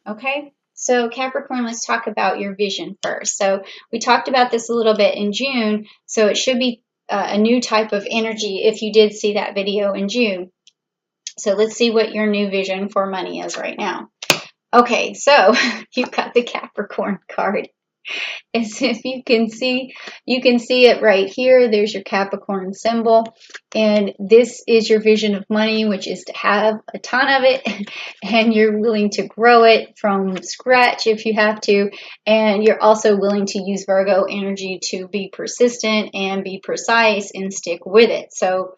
Okay, so Capricorn, let's talk about your vision first. So we talked about this a little bit in June, so it should be a new type of energy if you did see that video in June. So let's see what your new vision for money is right now. Okay, so you've got the Capricorn card. As if you can see it right here. There's your Capricorn symbol. And this is your vision of money, which is to have a ton of it. And you're willing to grow it from scratch if you have to. And you're also willing to use Virgo energy to be persistent and be precise and stick with it. So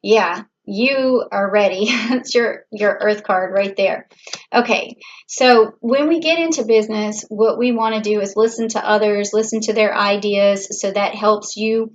yeah, you are ready. That's your Earth card right there. Okay, so when we get into business, what we want to do is listen to others, listen to their ideas, so that helps you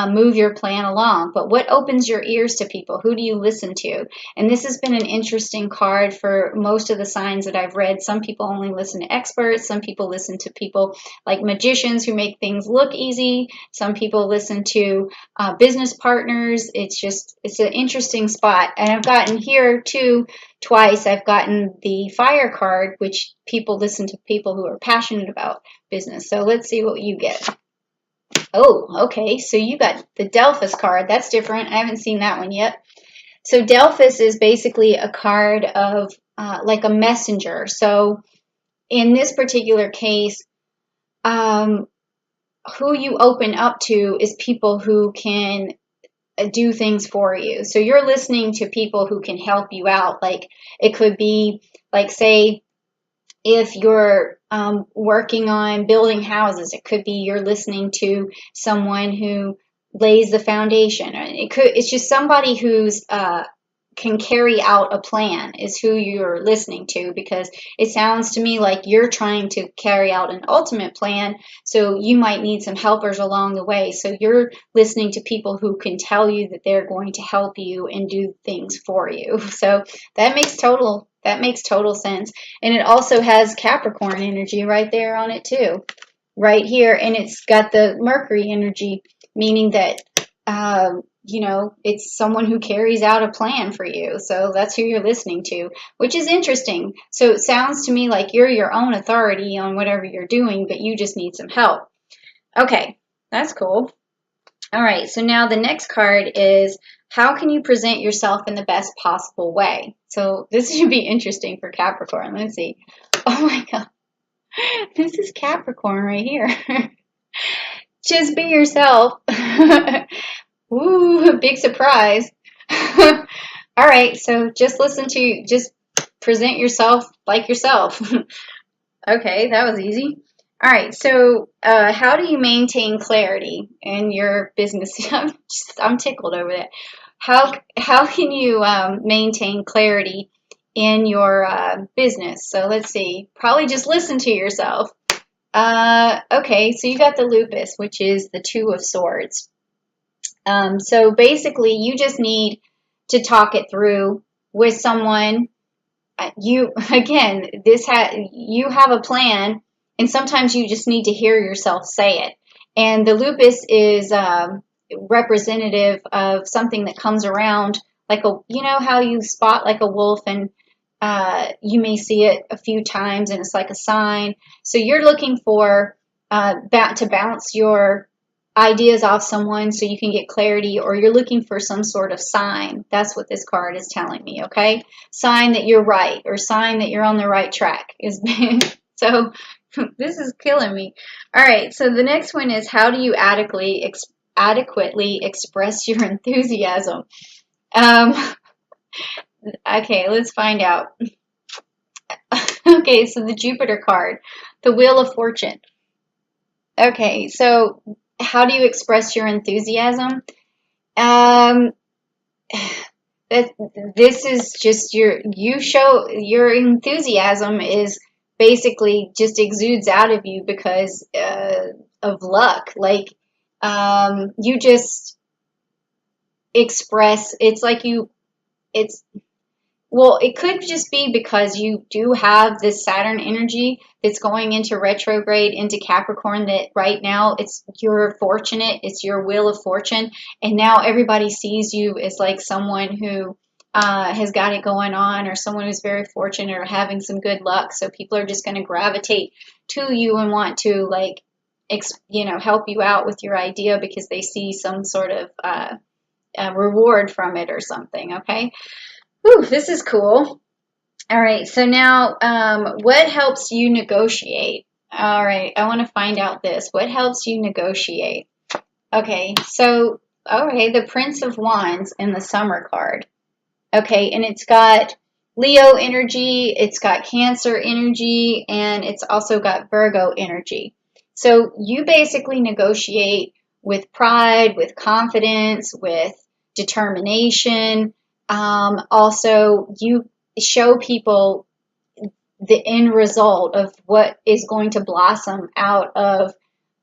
move your plan along. But what opens your ears to people? Who do you listen to? And this has been an interesting card for most of the signs that I've read. Some people only listen to experts. Some people listen to people like magicians who make things look easy. Some people listen to business partners. It's an interesting spot. And I've gotten here too twice. I've gotten the fire card, which people listen to people who are passionate about business. So let's see what you get. Oh, okay. So you got the Delphus card. That's different. I haven't seen that one yet. So Delphus is basically a card of like a messenger. So in this particular case, who you open up to is people who can do things for you. So you're listening to people who can help you out. Like it could be like, say, if you're working on building houses, it could be you're listening to someone who lays the foundation. It's just somebody who's can carry out a plan is who you're listening to, because it sounds to me like you're trying to carry out an ultimate plan, so you might need some helpers along the way. So you're listening to people who can tell you that they're going to help you and do things for you. So that makes total sense. And it also has Capricorn energy right there on it too, right here. And it's got the Mercury energy, meaning that it's someone who carries out a plan for you. So that's who you're listening to, which is interesting. So it sounds to me like you're your own authority on whatever you're doing, but you just need some help. Okay, that's cool. All right, so now the next card is, how can you present yourself in the best possible way? So this should be interesting for Capricorn. Let's see. Oh my God. This is Capricorn right here. Just be yourself. Ooh, big surprise. All right, so just present yourself like yourself. Okay, that was easy. All right, so how do you maintain clarity in your business? I'm tickled over that. How can you maintain clarity in your business? So let's see. Probably just listen to yourself. Okay, so you got the lupus, which is the Two of Swords. So basically, you just need to talk it through with someone. You have a plan, and sometimes you just need to hear yourself say it. And the lupus is representative of something that comes around, like how you spot like a wolf, and you may see it a few times, and it's like a sign. So you're looking for to bounce your ideas off someone so you can get clarity, or you're looking for some sort of sign. That's what this card is telling me, okay? Sign that you're right, or sign that you're on the right track. So this is killing me. All right, so the next one is, how do you adequately express your enthusiasm? Okay, let's find out. Okay, so the Jupiter card, the Wheel of Fortune. Okay, so how do you express your enthusiasm? This is just your enthusiasm is basically just exudes out of you because of luck. Like you just express. It could just be because you do have this Saturn energy that's going into retrograde into Capricorn, that right now you're fortunate, it's your Wheel of Fortune, and now everybody sees you as like someone who has got it going on, or someone who's very fortunate or having some good luck. So people are just going to gravitate to you and want to like, help you out with your idea because they see some sort of reward from it or something. Okay. Whew, this is cool. All right. So now, what helps you negotiate? All right. I want to find out this. What helps you negotiate? Okay. So, all right. The Prince of Wands in the Summer card. Okay, and it's got Leo energy, it's got Cancer energy, and it's also got Virgo energy. So you basically negotiate with pride, with confidence, with determination. Also, you show people the end result of what is going to blossom out of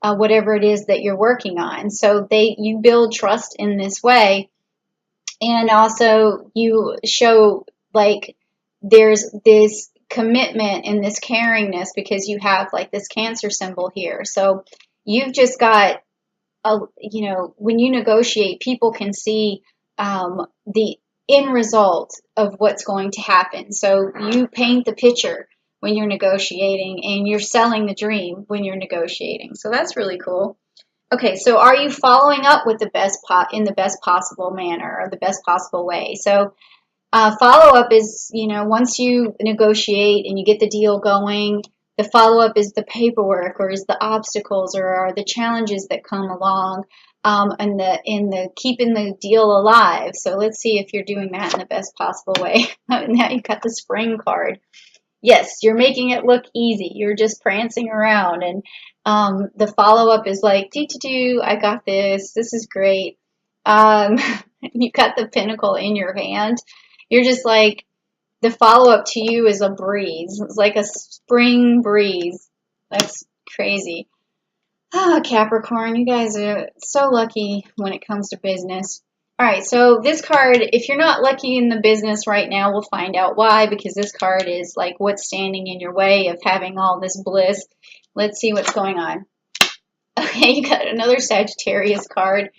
whatever it is that you're working on. So you build trust in this way, and also you show like there's this commitment and this caringness because you have like this Cancer symbol here. So you've just got when you negotiate, people can see the end result of what's going to happen. So you paint the picture when you're negotiating, and you're selling the dream when you're negotiating. So that's really cool. Okay, so are you following up with in the best possible manner or the best possible way? So follow up is, once you negotiate and you get the deal going, the follow up is the paperwork, or is the obstacles, or are the challenges that come along, and the keeping the deal alive. So let's see if you're doing that in the best possible way. Now you've got the Spring card. Yes, you're making it look easy. You're just prancing around, and the follow up is like, do, I got this. This is great. You got the Pentacle in your hand. You're just like, the follow up to you is a breeze. It's like a spring breeze. That's crazy. Ah, Capricorn, you guys are so lucky when it comes to business. All right, so this card, if you're not lucky in the business right now, we'll find out why, because this card is like what's standing in your way of having all this bliss. Let's see what's going on. Okay, you got another Sagittarius card,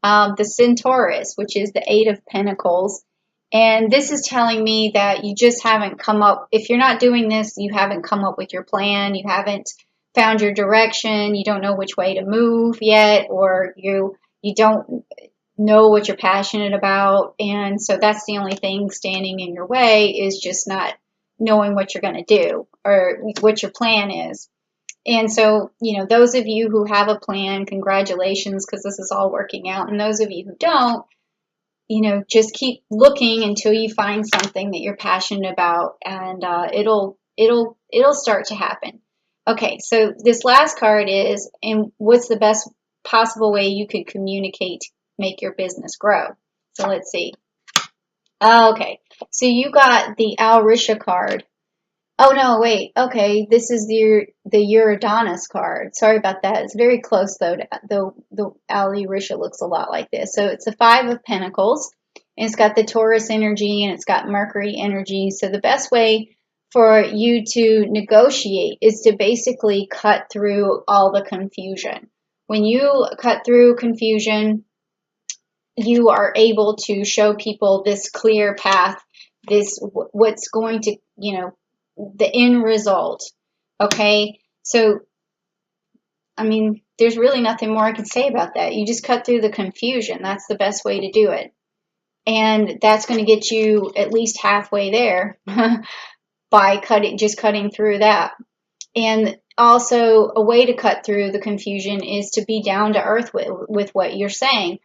the Centaurus, which is the Eight of Pentacles. And this is telling me that you just haven't come up, if you're not doing this, you haven't come up with your plan, you haven't found your direction, you don't know which way to move yet, or you don't know what you're passionate about. And so that's the only thing standing in your way, is just not knowing what you're going to do or what your plan is. And so, those of you who have a plan, congratulations, because this is all working out. And those of you who don't, just keep looking until you find something that you're passionate about, and it'll start to happen. Okay, so this last card is, and what's the best possible way you could communicate, make your business grow? So let's see. Okay, so you got the Alrisha card. Oh no, wait. Okay, this is the Uranus card. Sorry about that. It's very close though. The Alrisha looks a lot like this. So it's the Five of Pentacles, and it's got the Taurus energy, and it's got Mercury energy. So the best way for you to negotiate is to basically cut through all the confusion. When you cut through confusion, you are able to show people this clear path, this what's going to, the end result. Okay, so I mean, there's really nothing more I can say about that. You just cut through the confusion. That's the best way to do it, and that's going to get you at least halfway there by cutting through that. And also, a way to cut through the confusion is to be down to earth with what you're saying,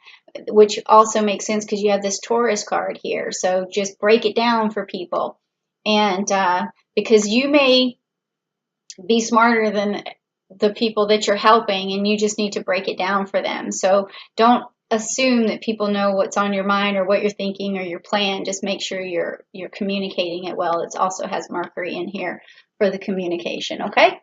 which also makes sense because you have this Taurus card here. So just break it down for people. And because you may be smarter than the people that you're helping, and you just need to break it down for them. So don't assume that people know what's on your mind or what you're thinking or your plan. Just make sure you're communicating it well. It also has Mercury in here for the communication, okay?